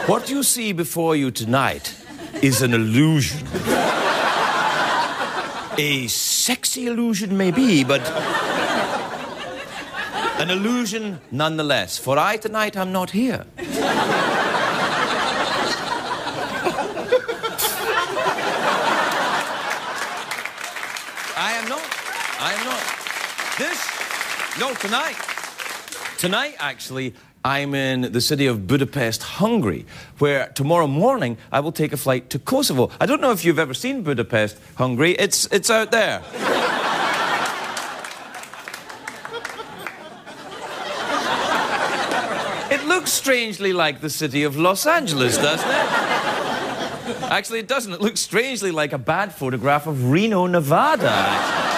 What you see before you tonight is an illusion. A sexy illusion maybe, but an illusion nonetheless. For I tonight am not here. I am not. Tonight, actually, I'm in the city of Budapest, Hungary, where tomorrow morning I will take a flight to Kosovo. I don't know if you've ever seen Budapest, Hungary. It's out there. It looks strangely like the city of Los Angeles, doesn't it? Actually, it doesn't. It looks strangely like a bad photograph of Reno, Nevada, actually.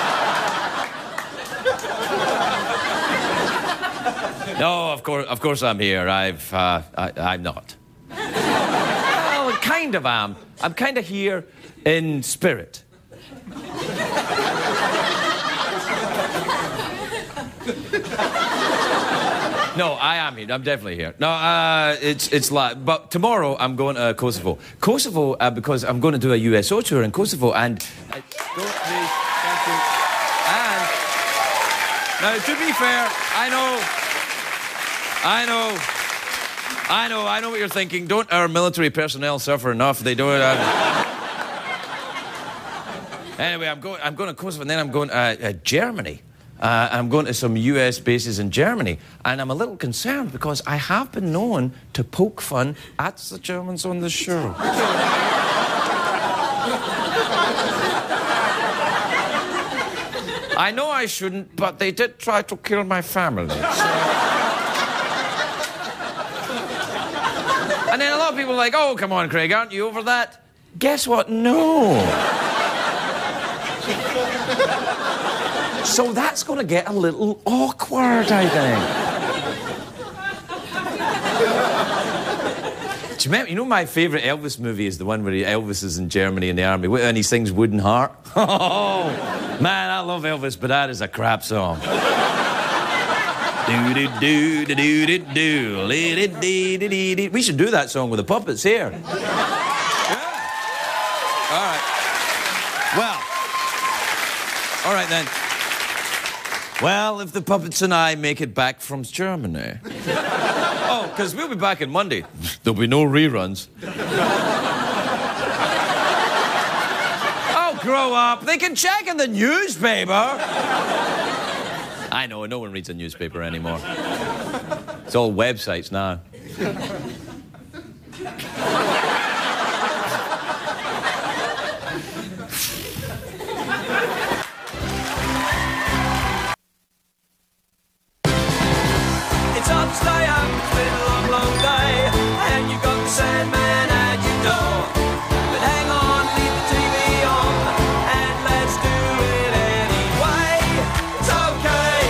No, of course I'm here. I'm not. Well, kind of am. I'm kind of here in spirit. No, I am here. I'm definitely here. No, it's like, but tomorrow I'm going to Kosovo. Kosovo, because I'm going to do a USO tour in Kosovo, and thank you. And now, to be fair, I know what you're thinking. Don't our military personnel suffer enough? They don't. Anyway, I'm going to Kosovo, and then I'm going to Germany. I'm going to some US bases in Germany, and I'm a little concerned because I have been known to poke fun at the Germans on the show. I know I shouldn't, but they did try to kill my family. So... And then a lot of people are like, oh, come on, Craig, aren't you over that? Guess what? No. So that's going to get a little awkward, I think. Do you remember, you know my favourite Elvis movie is the one where Elvis is in Germany in the army and he sings Wooden Heart? Oh, man, I love Elvis, but that is a crap song. Do-do-do-do-do-do-do-do-do-do-do-do. We should do that song with the puppets here. Yeah. All right. Well, all right then. Well, if the puppets and I make it back from Germany. Oh, because we'll be back on Monday. There'll be no reruns. Oh, grow up. They can check in the newspaper. I know, no one reads a newspaper anymore. It's all websites now. It's hard to stay up, it's been a long, long day, and you've got the Sandman at your door. But hang on, leave the TV on, and let's do it anyway. It's okay,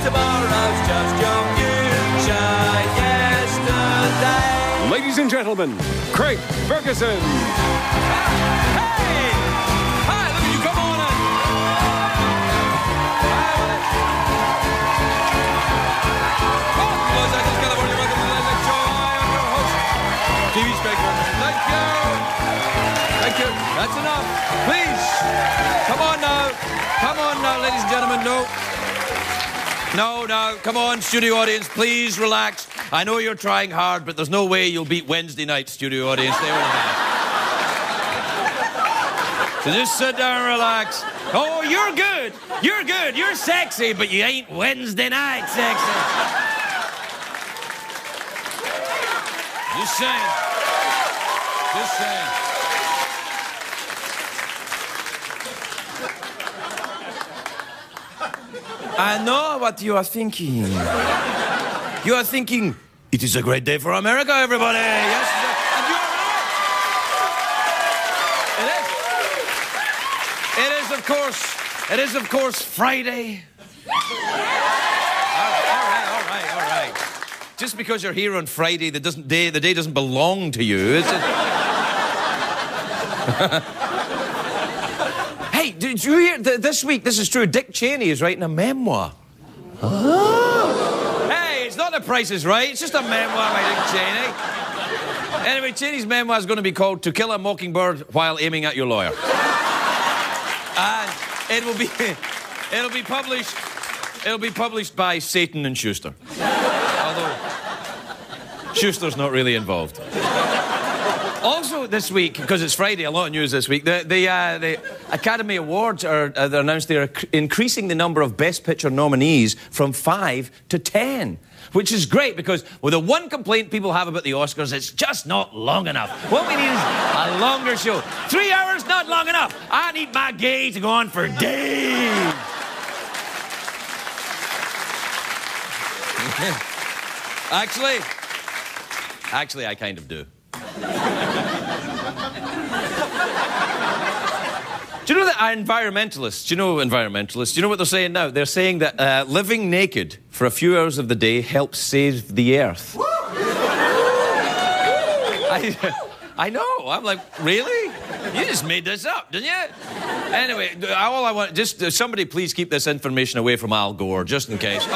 tomorrow's just your future yesterday. Ladies and gentlemen, Craig Ferguson. Hey! Hi, look at you, come on in. TV Spectrum. Thank you. Thank you. That's enough. Please. Come on now. Come on now, ladies and gentlemen. No. No, no. Come on, studio audience. Please relax. I know you're trying hard, but there's no way you'll beat Wednesday night, studio audience. They were nice. So just sit down and relax. Oh, you're good. You're good. You're sexy, but you ain't Wednesday night sexy. Just saying. Just saying. I know what you are thinking. You are thinking, it is a great day for America, everybody. Yes, and you are right. It is, it is, of course, Friday. All right. Just because you're here on Friday, the day doesn't belong to you, is it? Hey, did you hear this week? This is true. Dick Cheney is writing a memoir. Oh. Hey, it's not The Price is Right. It's just a memoir by Dick Cheney. Anyway, Cheney's memoir is going to be called To Kill a Mockingbird While Aiming at Your Lawyer. And it'll be published by Satan and Schuster. Although Schuster's not really involved. Also this week, because it's Friday, a lot of news this week, the Academy Awards are announced they're increasing the number of Best Picture nominees from 5 to 10. Which is great, because the one complaint people have about the Oscars, it's just not long enough. What we need is a longer show. 3 hours, not long enough. I need my gay to go on for days. Actually, I kind of do. Do you know that environmentalists, do you know what they're saying now? They're saying that living naked for a few hours of the day helps save the earth. I know. I'm like, really? You just made this up, didn't you? Anyway, all I want, just somebody please keep this information away from Al Gore, just in case.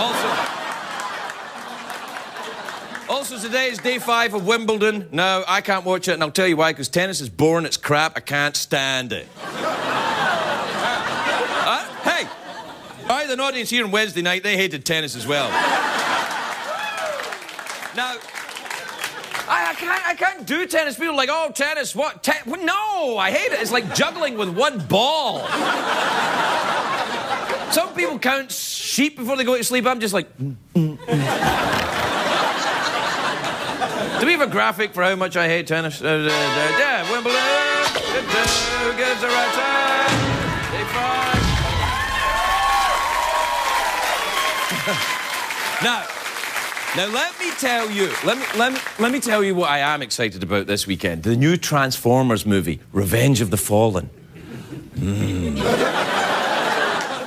Also, today is day 5 of Wimbledon. Now, I can't watch it, and I'll tell you why, because tennis is boring, it's crap, I can't stand it. Hey, I had an audience here on Wednesday night, they hated tennis as well. Now, I can't do tennis. People are like, oh, tennis, what? No, I hate it. It's like juggling with one ball. Some people count sheep before they go to sleep. I'm just like... Do we have a graphic for how much I hate tennis? Yeah, Wimbledon. Who gives the right time? Day 5. Now let me tell you. Let me tell you what I am excited about this weekend. The new Transformers movie, Revenge of the Fallen.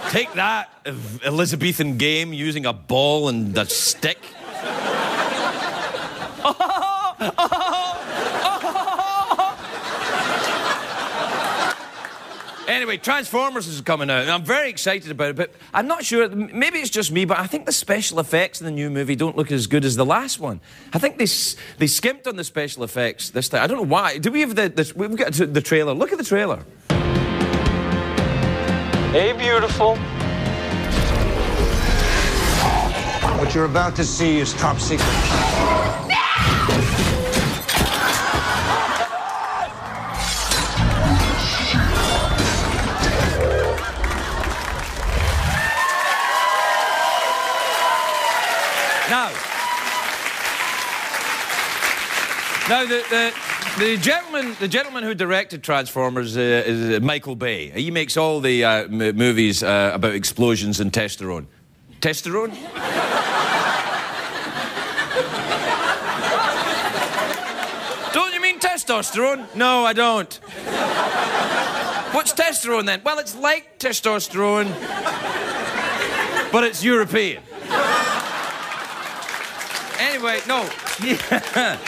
Take that, Elizabethan game using a ball and a stick. Anyway, Transformers is coming out, and I'm very excited about it, but I'm not sure, maybe it's just me, but I think the special effects in the new movie don't look as good as the last one. I think they skimped on the special effects this time. I don't know why. Do we have we've got the trailer. Look at the trailer. Hey, beautiful. What you're about to see is top secret. Now, the gentleman who directed Transformers is Michael Bay. He makes all the movies about explosions and testosterone. Testosterone? Don't you mean testosterone? No, I don't. What's testosterone then? Well, it's like testosterone, but it's European. Anyway, no. Yeah.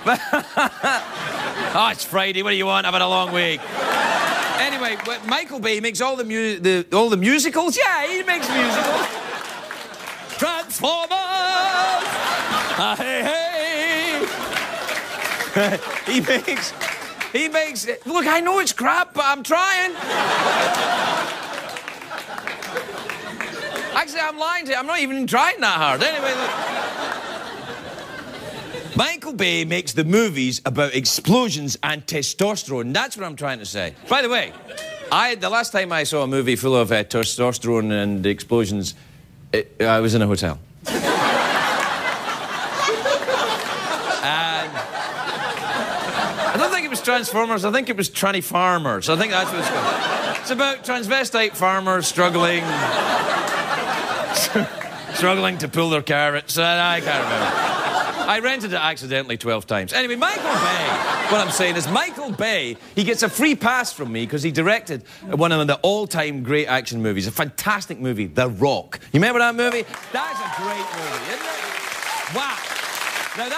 Oh, it's Friday. What do you want? I've had a long week. Anyway, Michael Bay makes all the musicals. Yeah, he makes musicals. Transformers. Hey, hey. He makes. Look, I know it's crap, but I'm trying. Actually, I'm lying to you. I'm not even trying that hard. Anyway, look. Michael Bay makes the movies about explosions and testosterone. That's what I'm trying to say. By the way, the last time I saw a movie full of testosterone and explosions, I was in a hotel. And I don't think it was Transformers. I think it was Tranny Farmers. I think that's what it's called. It's about transvestite farmers struggling to pull their carrots. I can't remember. I rented it accidentally 12 times. Anyway, Michael Bay, what I'm saying is Michael Bay, he gets a free pass from me because he directed one of the all-time great action movies, a fantastic movie, The Rock. You remember that movie? That's a great movie, isn't it? Wow. Now,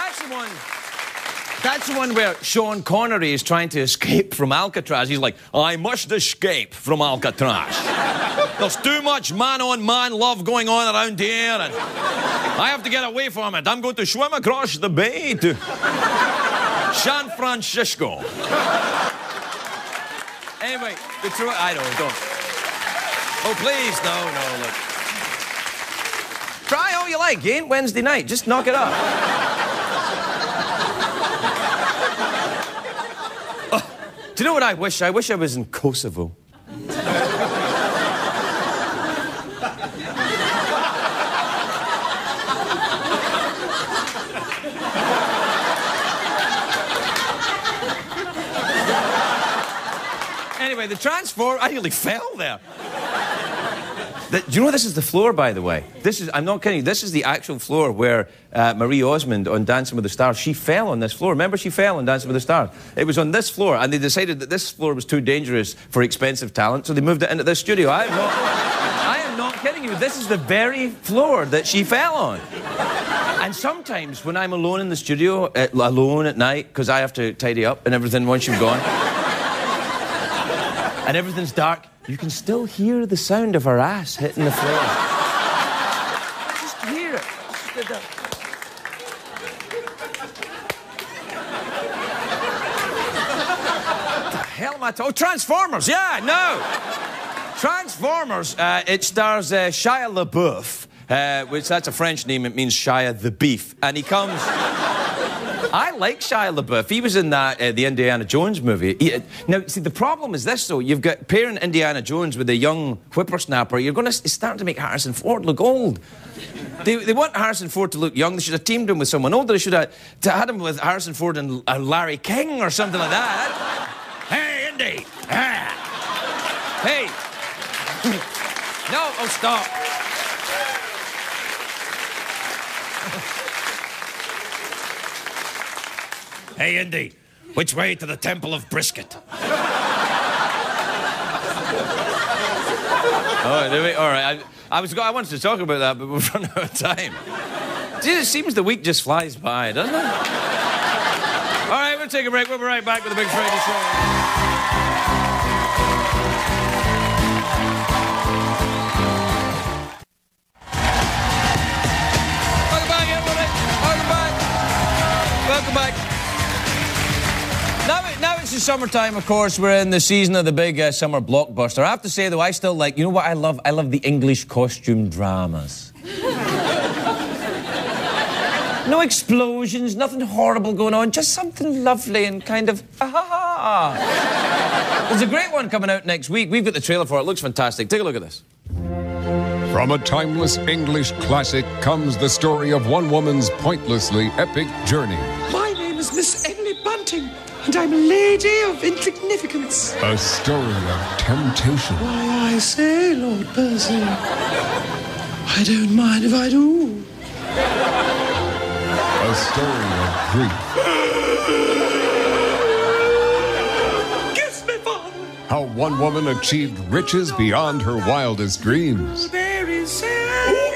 that's the one where Sean Connery is trying to escape from Alcatraz. He's like, I must escape from Alcatraz. There's too much man-on-man love going on around here, and I have to get away from it. I'm going to swim across the bay to... San Francisco. Anyway, I don't. Oh, please, no, look. Try all you like, it ain't Wednesday night. Just knock it up. Oh, do you know what I wish? I wish I was in Kosovo. Anyway, the transformer, I nearly fell there. Do you know this is the floor, by the way? I'm not kidding you, this is the actual floor where Marie Osmond on Dancing with the Stars, she fell on this floor. Remember, she fell on Dancing with the Stars? It was on this floor, and they decided that this floor was too dangerous for expensive talent, so they moved it into this studio. I am not kidding you. This is the very floor that she fell on. And sometimes when I'm alone in the studio, alone at night, because I have to tidy up and everything once you've gone, and everything's dark, you can still hear the sound of her ass hitting the floor. Just hear it. What the hell am I talking? Oh, Transformers, yeah, no. Transformers, it stars Shia LaBeouf, which that's a French name, it means Shia the Beef. And he comes... I like Shia LaBeouf. He was in that, the Indiana Jones movie. Now, see, the problem is this, though. You've got pairing Indiana Jones with a young whippersnapper. It's starting to make Harrison Ford look old. They want Harrison Ford to look young. They should have teamed him with someone older. They should have had him with Harrison Ford and Larry King or something like that. Hey, Indy! Hey! No, oh, stop. Hey, Indy, which way to the Temple of Brisket? All right. I wanted to talk about that, but we've run out of time. It seems the week just flies by, doesn't it? All right, we'll take a break. We'll be right back with the Big Friday Show. Welcome back. Now it's the summertime, of course. We're in the season of the big summer blockbuster. I have to say, though, I still like... You know what I love? I love the English costume dramas. No explosions, nothing horrible going on, just something lovely and kind of... There's a great one coming out next week. We've got the trailer for it. It looks fantastic. Take a look at this. From a timeless English classic comes the story of one woman's pointlessly epic journey. My name is Miss Emily Bunting, and I'm a lady of insignificance. A story of temptation. Why, I say, Lord Percy, I don't mind if I do. A story of grief. Kiss me, Father. How one woman achieved riches beyond her wildest dreams.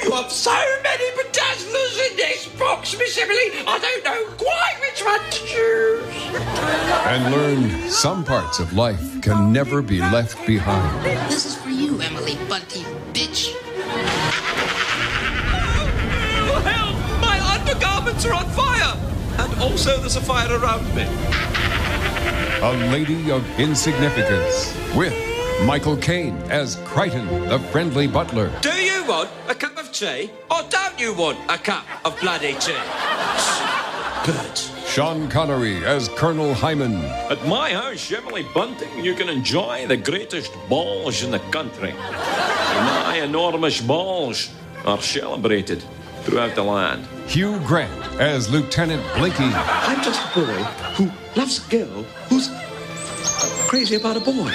You have so many bedazzlers in this box, Miss Emily, I don't know quite which one to choose. And learned some parts of life can never be left behind. This is for you, Emily Bunty, bitch. Oh, help! My undergarments are on fire! And also there's a fire around me. A lady of insignificance with Michael Caine as Crichton, the friendly butler. Do you want a cup of tea, or don't you want a cup of bloody tea? Birds. Sean Connery as Colonel Hyman. At my house, Emily Bunting, you can enjoy the greatest balls in the country. My enormous balls are celebrated throughout the land. Hugh Grant as Lieutenant Blinky. I'm just a boy who loves a girl who's crazy about a boy.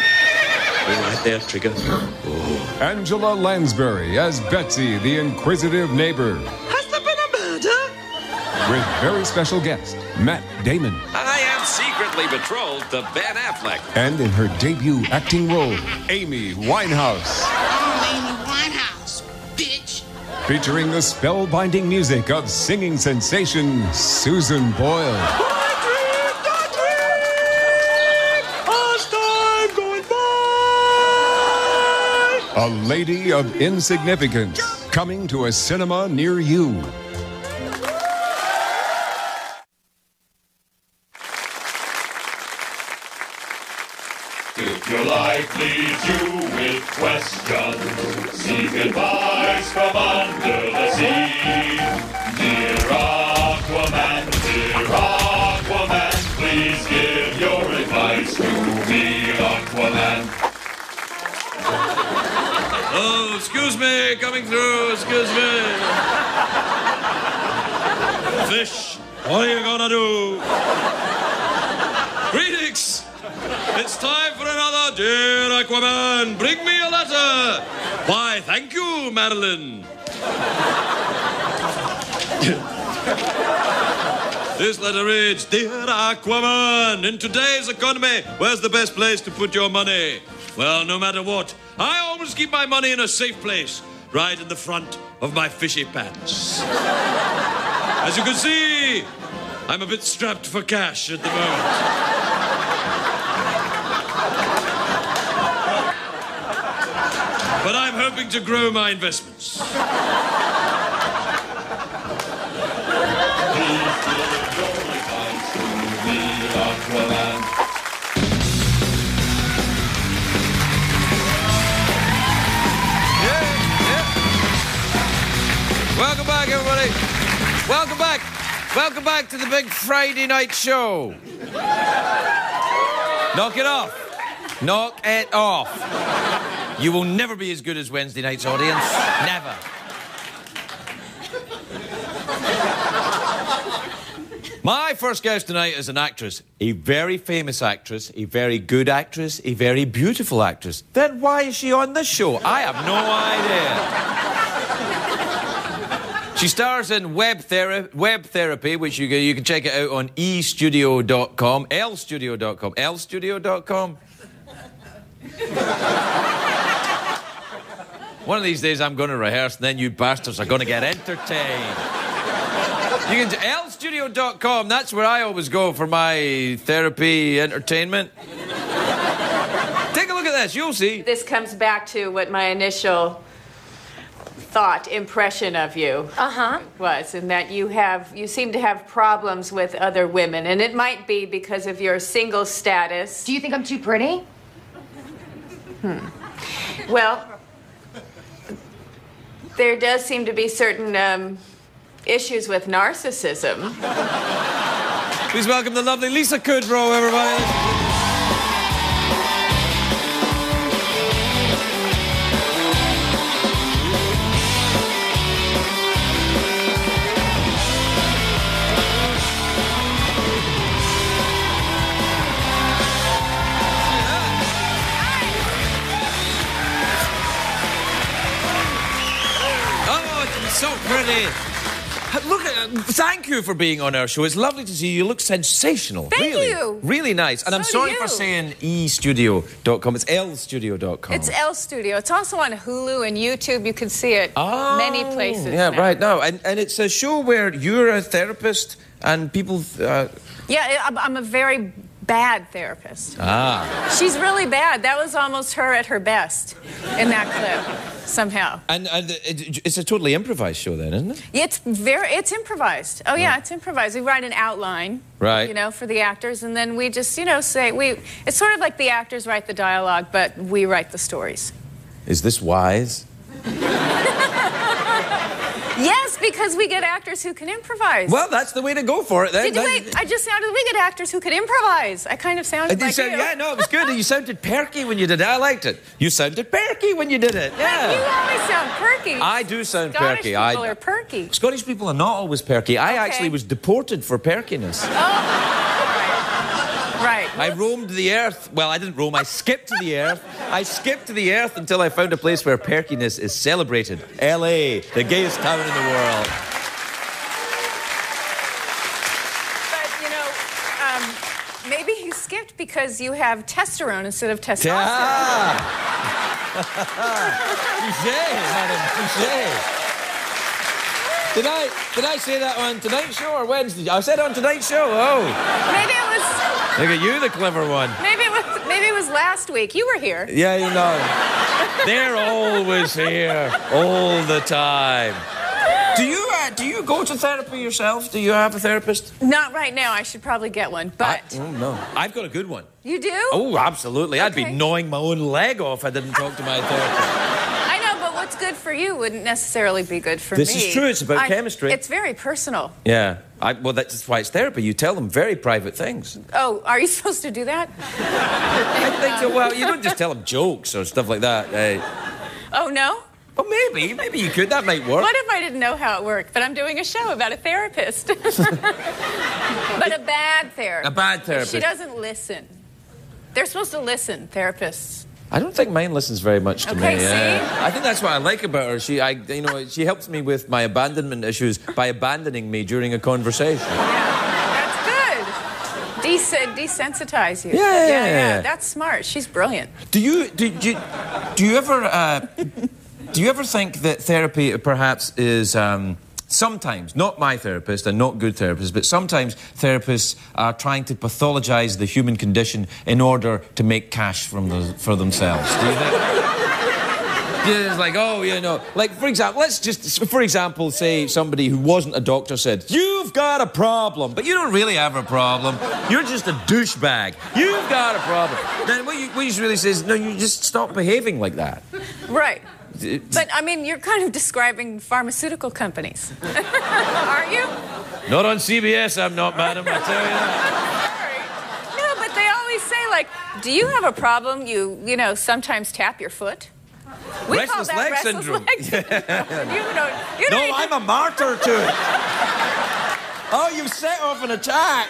You're right there, Trigger. Oh. Angela Lansbury as Betsy, the inquisitive neighbor. Has there been a murder? With very special guest, Matt Damon. I am secretly betrothed to Ben Affleck. And in her debut acting role, Amy Winehouse. I'm Amy Winehouse, bitch. Featuring the spellbinding music of singing sensation Susan Boyle. A lady of insignificance, coming to a cinema near you. If your life leaves you with questions, seek advice from under the sea. Dear Aquaman, please give your advice to me, Aquaman. Oh, excuse me, coming through, excuse me. Fish, what are you gonna do? Greetings! It's time for another Dear Aquaman, bring me a letter. Why, thank you, Madeline. This letter reads, Dear Aquaman, in today's economy, where's the best place to put your money? Well, no matter what, I always keep my money in a safe place, right in the front of my fishy pants. As you can see, I'm a bit strapped for cash at the moment. But I'm hoping to grow my investments. Welcome back, everybody. Welcome back. Welcome back to the big Friday night show. Knock it off. Knock it off. You will never be as good as Wednesday night's audience. Never. My first guest tonight is an actress. A very famous actress, a very good actress, a very beautiful actress. Then why is she on this show? I have no idea. She stars in Web Therapy, which you can check it out on estudio.com, lstudio.com, lstudio.com. One of these days I'm going to rehearse and then you bastards are going to get entertained. You can lstudio.com, that's where I always go for my therapy entertainment. Take a look at this, you'll see. This comes back to what my initial impression of you was, in that you seem to have problems with other women, and it might be because of your single status. Do you think I'm too pretty? Well, there does seem to be certain issues with narcissism. Please welcome the lovely Lisa Kudrow, everybody. So pretty. Look, thank you for being on our show. It's lovely to see you. You look sensational. Thank you. Really nice. And I'm sorry for saying estudio.com. It's lstudio.com. It's L Studio. It's also on Hulu and YouTube. You can see it many places. Yeah, now. right. No, and it's a show where you're a therapist and people... Yeah, I'm a very bad therapist. She's really bad. That was almost her at her best in that clip, somehow. And it's a totally improvised show then, isn't it? It's improvised. Oh, yeah, it's improvised. We write an outline, right, you know, for the actors, and then we just, you know, it's sort of like the actors write the dialogue, but we write the stories. Is this wise? Yes, because we get actors who can improvise. Well, that's the way to go for it then. Wait, I just sounded, we get actors who can improvise. I kind of sounded like you. Yeah, no, it was good. You sounded perky when you did it. I liked it. You sounded perky when you did it. Yeah. You always sound perky. I do sound Scottish perky. People are perky. Scottish people are not always perky. I actually was deported for perkiness. Oh, right. I roamed the earth. Well, I didn't roam. I skipped to the earth. I skipped to the earth until I found a place where perkiness is celebrated. L.A., the gayest town in the world. But, you know, maybe you skipped because you have testosterone instead of testosterone. Touché, madam, touché. Did I say that on tonight's show or Wednesday? I said on tonight's show. Oh. Maybe it was. Look at you, the clever one. Maybe it was last week. You were here. Yeah, you know. They're always here, all the time. Do you Do you go to therapy yourself? Do you have a therapist? Not right now. I should probably get one, but... No. I've got a good one. You do? Oh, absolutely. Okay. I'd be gnawing my own leg off if I didn't talk to my therapist. I know, but what's good for you wouldn't necessarily be good for me. This is true. It's about chemistry. It's very personal. Yeah. Well, that's why it's therapy. You tell them very private things. Oh, are you supposed to do that? I think so. Well, you don't just tell them jokes or stuff like that. Oh, no? Well, maybe you could. That might work. What if I didn't know how it worked? But I'm doing a show about a therapist. But a bad therapist. A bad therapist. She doesn't listen. They're supposed to listen, therapists. I don't think mine listens very much to me. See? I think that's what I like about her. She helps me with my abandonment issues by abandoning me during a conversation. Yeah, that's good. Desensitize you. Yeah. That's smart. She's brilliant. Do you ever think that therapy perhaps is sometimes, not my therapist and not good therapists, but sometimes therapists are trying to pathologize the human condition in order to make cash for themselves? Do you think? Yeah, it's like, like, for example, say somebody who wasn't a doctor said, "You've got a problem," but you don't really have a problem. You're just a douchebag. You've got a problem. Then what you should really say is, no, you just stop behaving like that. Right. But, I mean, you're kind of describing pharmaceutical companies. Aren't you? Not on CBS, I'm not, madam, I tell you that. Sorry. No, but they always say, like, do you have a problem? You sometimes tap your foot? We Restless call that leg syndrome. No, I'm a martyr to it. Oh, you've set off an attack.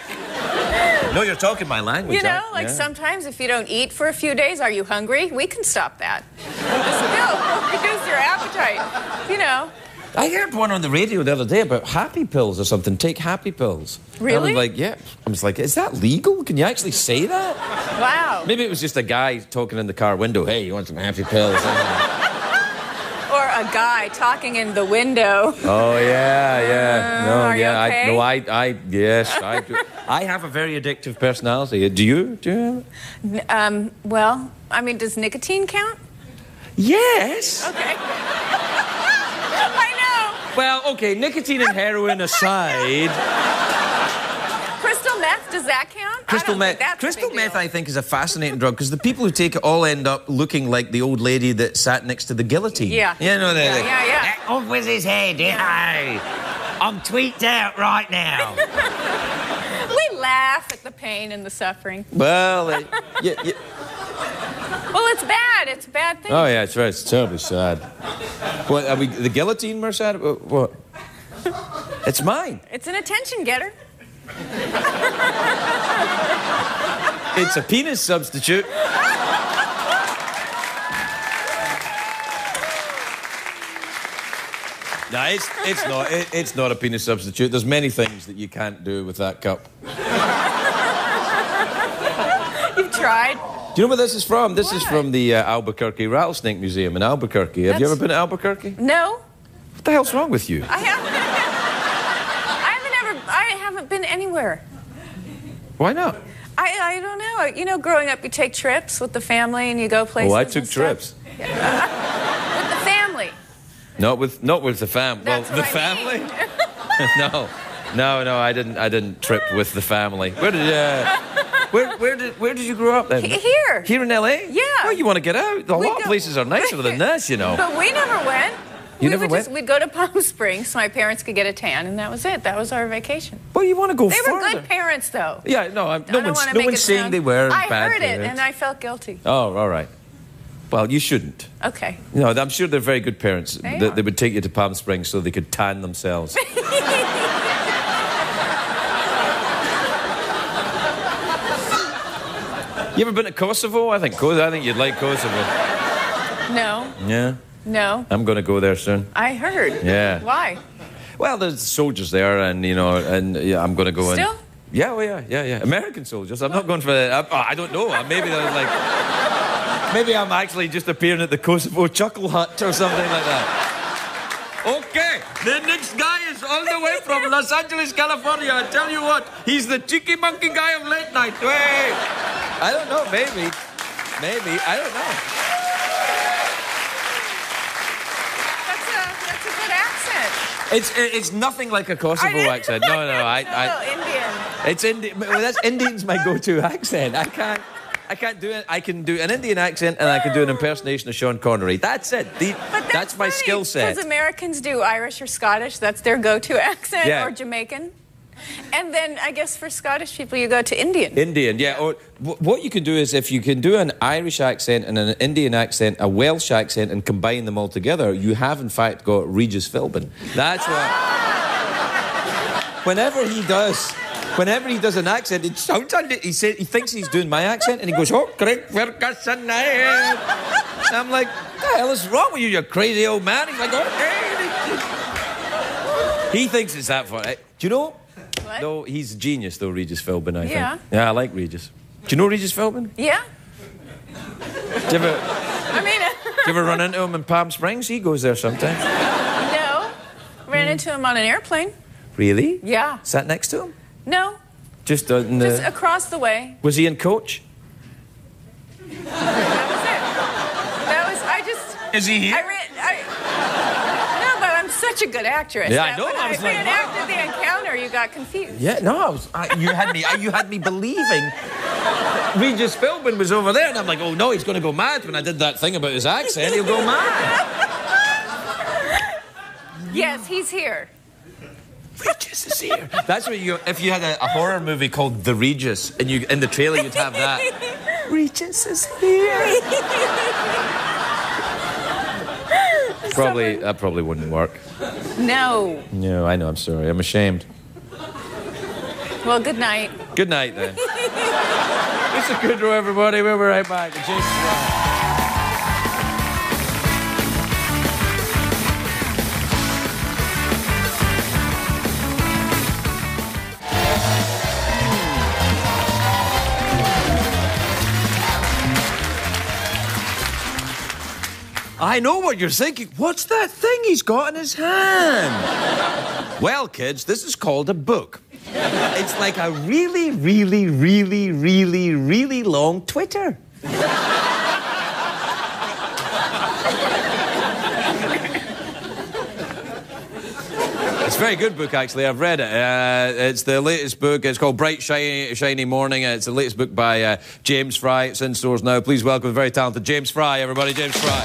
No, you're talking my language. Sometimes if you don't eat for a few days, are you hungry? We can stop that. Still, reduce your appetite. I heard one on the radio the other day about happy pills or something. Take happy pills. Really? I was like, is that legal? Can you actually say that? Wow. Maybe it was just a guy talking in the car window. Hey, you want some happy pills? Or a guy talking in the window. Oh, yeah. Are you okay? Yes, I do. I have a very addictive personality. Do you? Well, I mean, does nicotine count? Yes. Okay. I know. Well, okay, nicotine and heroin aside. Crystal meth, does that count? Crystal meth. I think, is a fascinating drug because the people who take it all end up looking like the old lady that sat next to the guillotine. Yeah. Yeah. Off with his head. Yeah. I'm tweaked out right now. We laugh at the pain and the suffering. Well, yeah. Well, it's bad. It's a bad thing. Oh, yeah, it's right. It's terribly sad. What, are we the guillotine more sad? What? It's mine. It's an attention getter. It's a penis substitute. No, it's not a penis substitute. There's many things that you can't do with that cup. You've tried? Do you know where this is from? This is from the Albuquerque Rattlesnake Museum in Albuquerque. Have you ever been to Albuquerque? No. What the hell's wrong with you? I haven't been anywhere. Why not? I don't know. Growing up, you take trips with the family and you go places. Oh, I took trips. With the family. Not with the family. Well, the family? No, I didn't trip with the family. Where did you grow up then? Here. Here in LA? Yeah. Well, you want to get out. A lot of places are nicer than this, But we never went. You never went? We'd go to Palm Springs so my parents could get a tan, and that was it. That was our vacation. Well, you want to go further. They were good parents, though. Yeah, no one's saying they were bad I heard parents. it, and I felt guilty. Oh, all right. Well, you shouldn't. Okay. No, I'm sure they're very good parents. They would take you to Palm Springs so they could tan themselves. You ever been to Kosovo? I think you'd like Kosovo. No. Yeah? No. I'm going to go there soon. I heard. Yeah. Why? Well, there's soldiers there, and I'm going to go in. Still? Yeah, American soldiers. I'm not going for that. I don't know. Maybe they're like... Maybe I'm actually just appearing at the Kosovo Chuckle Hut or something like that. Okay, the next guy is all the way from Los Angeles, California. I tell you what, he's the cheeky monkey guy of late night. Hey. I don't know, maybe, I don't know. That's a good accent. It's nothing like a Kosovo accent. No, Indian. It's Indian. Well, that's Indian's my go-to accent. I can't do it. I can do an Indian accent and I can do an impersonation of Sean Connery. That's it. That's my skill set. Because Americans do Irish or Scottish. That's their go-to accent. Or Jamaican. And then I guess for Scottish people, you go to Indian. Indian, yeah. Or what you can do is if you can do an Irish accent and an Indian accent, a Welsh accent, and combine them all together, you have in fact got Regis Philbin. That's what. Whenever he does an accent, it sounds like he thinks he's doing my accent, and he goes, "Oh, Craig Ferguson." And I'm like, "What the hell is wrong with you, you crazy old man?" He's like, "Okay." He thinks it's that funny. Do you know? What? No, he's a genius, though, Regis Philbin, I think. Yeah. Yeah, I like Regis. Do you know Regis Philbin? Yeah. Do you ever run into him in Palm Springs? He goes there sometimes. No. Ran into him on an airplane. Really? Yeah. Sat next to him? No. Just across the way. Was he in coach? Is he here? No, but I'm such a good actress. Yeah, I know. I was like, after the encounter, you got confused. Yeah, no, you had me believing Regis Philbin was over there, and I'm like, oh no, he's going to go mad when I did that thing about his accent. He'll go mad. Yes, he's here. Regis is here. That's what if you had a horror movie called The Regis, and in the trailer you'd have that. Regis is here. That probably wouldn't work. No. No, I know, I'm sorry. I'm ashamed. Well, good night. Good night, then. This is Kudrow, everybody. We'll be right back. James Fray. I know what you're thinking. What's that thing he's got in his hand? Well, kids, this is called a book. It's like a really, really, really, really, really long Twitter. It's a very good book, actually. I've read it. It's the latest book. It's called Bright, Shiny Morning. It's the latest book by James Fray. It's in stores now. Please welcome the very talented James Fray, everybody. James Fray.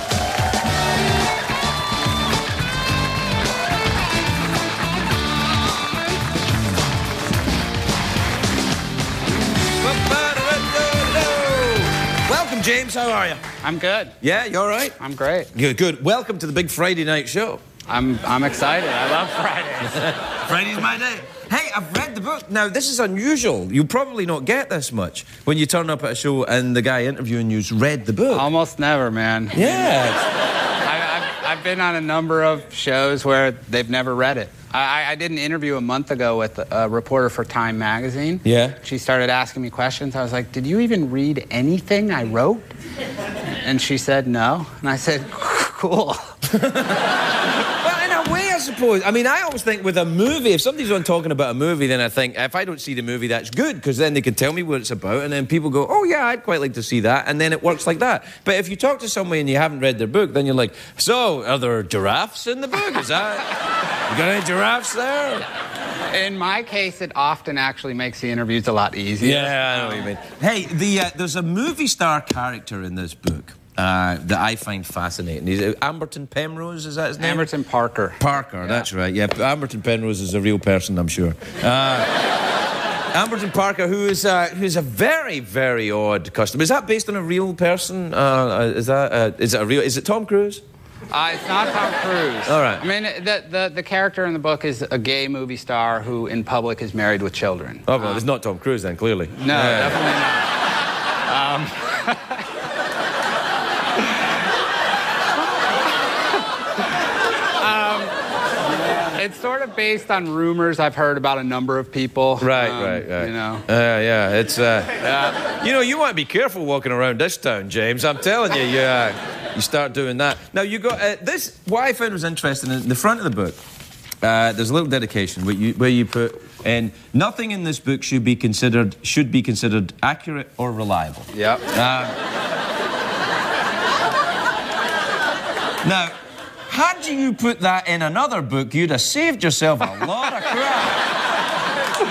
Welcome, James. How are you? I'm good. Yeah, you all right? I'm great. Good. Welcome to the big Friday night show. I'm excited. I love Fridays. Friday's my day. Hey, I've read the book. Now, this is unusual. You probably not get this much when you turn up at a show and the guy interviewing you's read the book. Almost never, man. Yeah. I've been on a number of shows where they've never read it. I did an interview a month ago with a reporter for Time magazine. Yeah. She started asking me questions. I was like, did you even read anything I wrote? And she said no. And I said, cool. Well, in a way, I suppose. I mean, I always think with a movie, if somebody's on talking about a movie, then I think, if I don't see the movie, that's good, because then they can tell me what it's about, and then people go, oh, yeah, I'd quite like to see that, and then it works like that. But if you talk to somebody and you haven't read their book, then you're like, so, are there giraffes in the book? Is that... You got any giraffes there? In my case, it often actually makes the interviews a lot easier. Yeah, I know what you mean. Hey, there's a movie star character in this book that I find fascinating. He's Amberton Penrose, is that his name? Amberton Parker. Parker, yeah. That's right. Yeah, Amberton Penrose is a real person, I'm sure. Amberton Parker, who's a very, very odd customer. Is that based on a real person? Is it Tom Cruise? It's not Tom Cruise. All right. I mean, the character in the book is a gay movie star who, in public, is married with children. Oh, well, it's not Tom Cruise then, clearly. No, definitely not. It's sort of based on rumors I've heard about a number of people. Right. You know. Yeah, it's... You know, you want to be careful walking around this town, James. I'm telling you, you start doing that. Now, you got this... What I found was interesting, in the front of the book, there's a little dedication where you put... And nothing in this book should be considered accurate or reliable. Yep. Now... had you put that in another book, you'd have saved yourself a lot of crap.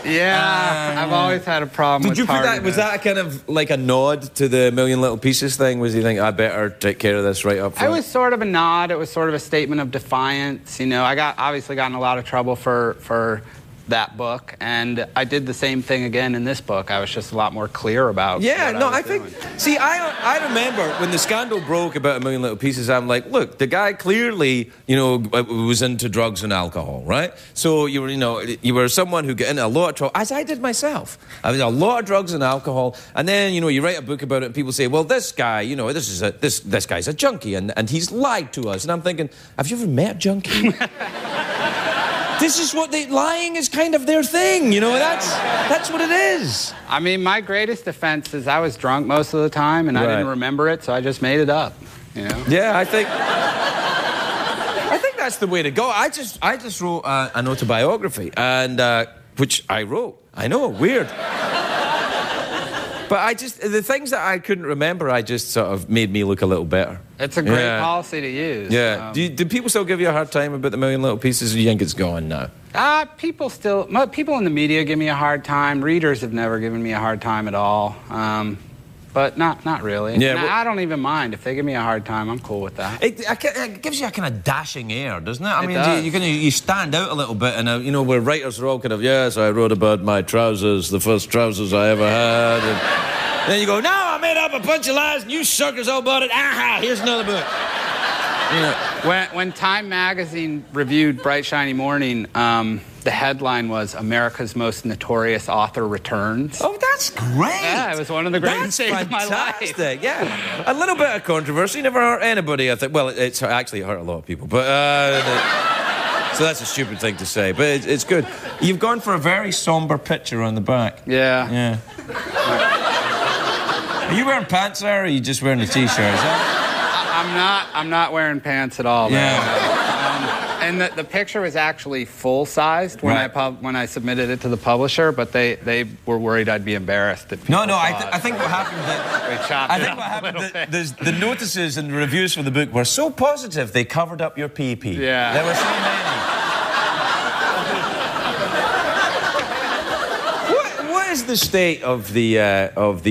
Yeah, I've always had a problem with Did you put that, was that kind of like a nod to the Million Little Pieces thing? Was you think, I better take care of this right up front? It was sort of a nod. It was sort of a statement of defiance. You know, I obviously got in a lot of trouble for that book, and I did the same thing again in this book. I was just a lot more clear about I think... See, I remember when the scandal broke about A Million Little Pieces, I'm like, look, the guy clearly, you know, was into drugs and alcohol, right? So you were, you know, you were someone who got into a lot of trouble, as I did myself. I was a lot of drugs and alcohol, and then, you know, you write a book about it, and people say, well, this guy, you know, this guy's a junkie, and he's lied to us. And I'm thinking, have you ever met a junkie? This is what lying is kind of their thing, you know, that's what it is. I mean, my greatest offense is I was drunk most of the time, and I didn't remember it, so I just made it up, you know? Yeah, I think that's the way to go. I just wrote an autobiography, and which I wrote. I know, weird. But the things that I couldn't remember, I just sort of made me look a little better. It's a great policy to use. Yeah. Do people still give you a hard time about the Million Little Pieces, or do you think it's gone now? People in the media give me a hard time. Readers have never given me a hard time at all. But not really. Yeah, I don't even mind. If they give me a hard time, I'm cool with that. It gives you a kind of dashing air, doesn't it? I mean, you stand out a little bit, and you know, where writers are all kind of, yes, I wrote about my trousers, the first trousers I ever had. And then you go, no, I made up a bunch of lies, and you suckers all bought it. Aha, here's another book. You know. When Time magazine reviewed Bright Shiny Morning, the headline was America's Most Notorious Author Returns. Oh, that's great. Yeah, it was one of the greatest days of my life. Yeah, a little bit of controversy never hurt anybody, I think. Well, it's actually hurt a lot of people, but so that's a stupid thing to say, but it's good. You've gone for a very somber picture on the back. Yeah. Are you wearing pants there, or are you just wearing a t-shirt? I'm not wearing pants at all. And the picture was actually full-sized when I submitted it to the publisher, but they were worried I'd be embarrassed. I think what happened the notices and the reviews for the book were so positive they covered up your PP. Yeah. There were so many. What is the state of the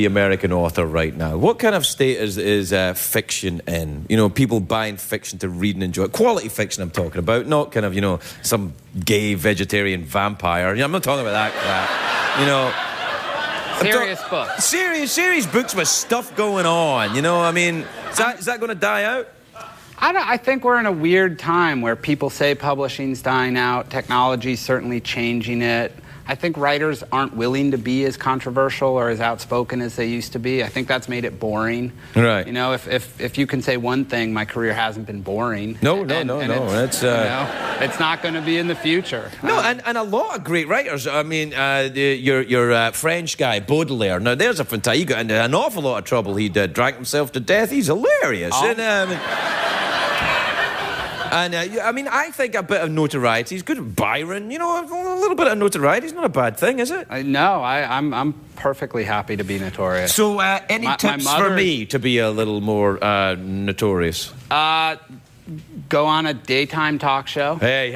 American author right now? What kind of state is fiction in? You know, people buying fiction to read and enjoy. Quality fiction I'm talking about, not kind of, you know, some gay vegetarian vampire. You know, I'm not talking about that crap. You know, serious books. Serious books with stuff going on. You know, I mean, is that going to die out? I think we're in a weird time where people say publishing's dying out. Technology's certainly changing it. I think writers aren't willing to be as controversial or as outspoken as they used to be. I think that's made it boring. Right. You know, if you can say one thing, my career hasn't been boring. No. It's not going to be in the future. No, and a lot of great writers. I mean, your French guy, Baudelaire. Now, there's a fantastic... He got into an awful lot of trouble. He drank himself to death. He's hilarious. Oh. And, I mean, I think a bit of notoriety is good. Byron, you know, a little bit of notoriety is not a bad thing, is it? No, I'm perfectly happy to be notorious. So, any tips for me to be a little more notorious? Go on a daytime talk show. Hey!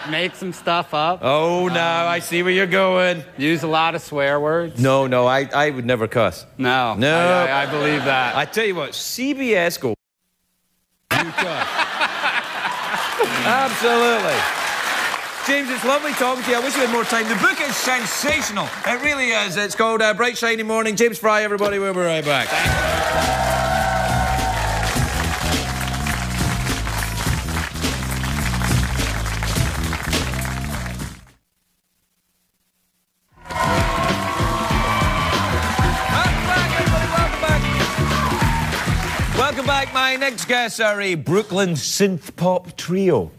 Make some stuff up. Oh, no, I see where you're going. Use a lot of swear words. No, I would never cuss. No. I believe that. I tell you what, CBS go... Absolutely. James, it's lovely talking to you. I wish we had more time. The book is sensational. It really is. It's called Bright Shiny Morning. James Fray, everybody. We'll be right back. Welcome back. My next guests are a Brooklyn synth-pop trio.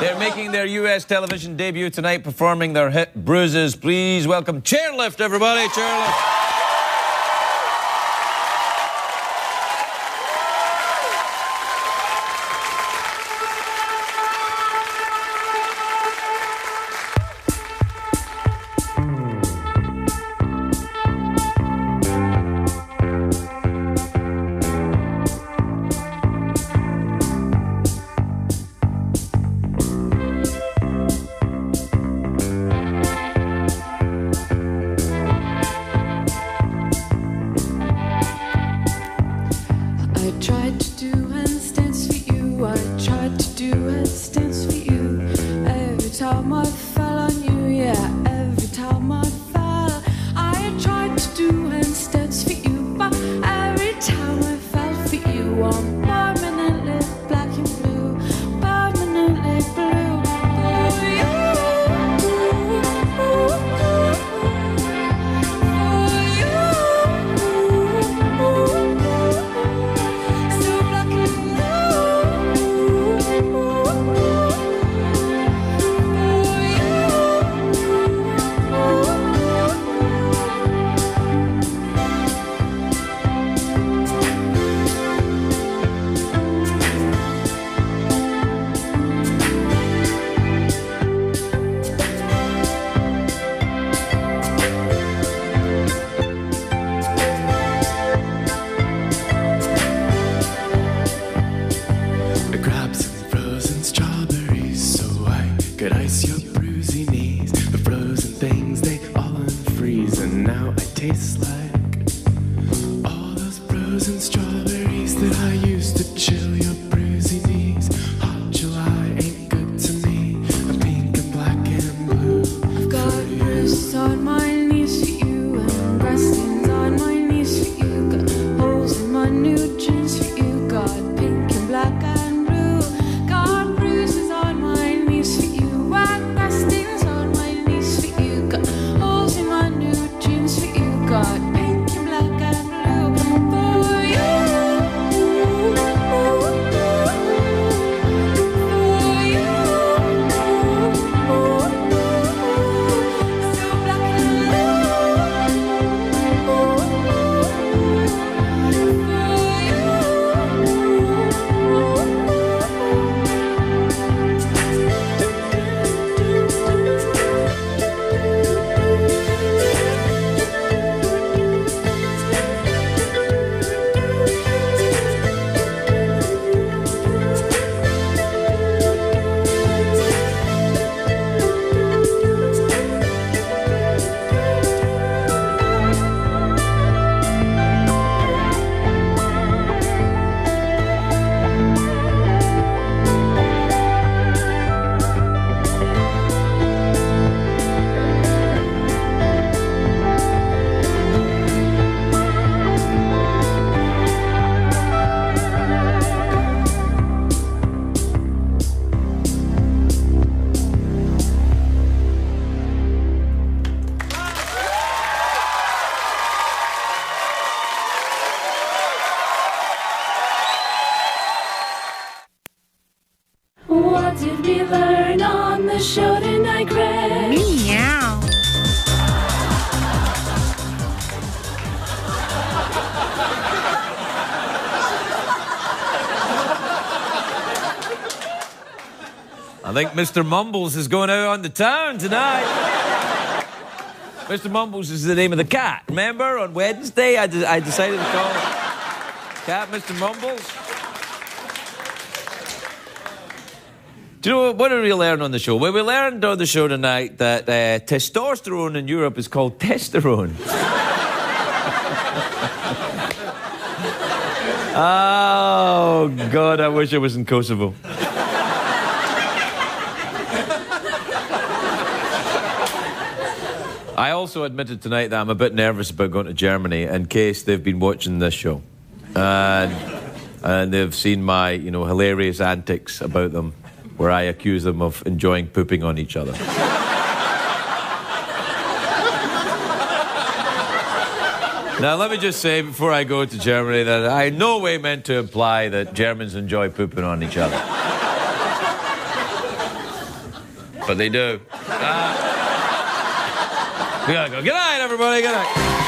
They're making their US television debut tonight, performing their hit Bruises. Please welcome Chairlift, everybody. Chairlift. tried to do handstands for you. I tried to do handstands for you. Every time I fell on you, yeah, every time I fell, I tried to do handstands for you. But every time I fell for you, I'm permanently black and blue, permanently blue for you. What did we learn on the show tonight, Greg? Meow. I think Mr. Mumbles is going out on the town tonight. Mr. Mumbles is the name of the cat. Remember, on Wednesday, I decided to call it Cat Mr. Mumbles. Do you know what did we learn on the show? Well, we learned on the show tonight that testosterone in Europe is called testosterone. Oh, God, I wish I was in Kosovo. I also admitted tonight that I'm a bit nervous about going to Germany in case they've been watching this show. And they've seen my, hilarious antics about them, where I accuse them of enjoying pooping on each other. Now, let me just say before I go to Germany that I in no way meant to imply that Germans enjoy pooping on each other. But they do. We gotta go. Good night, everybody. Good night.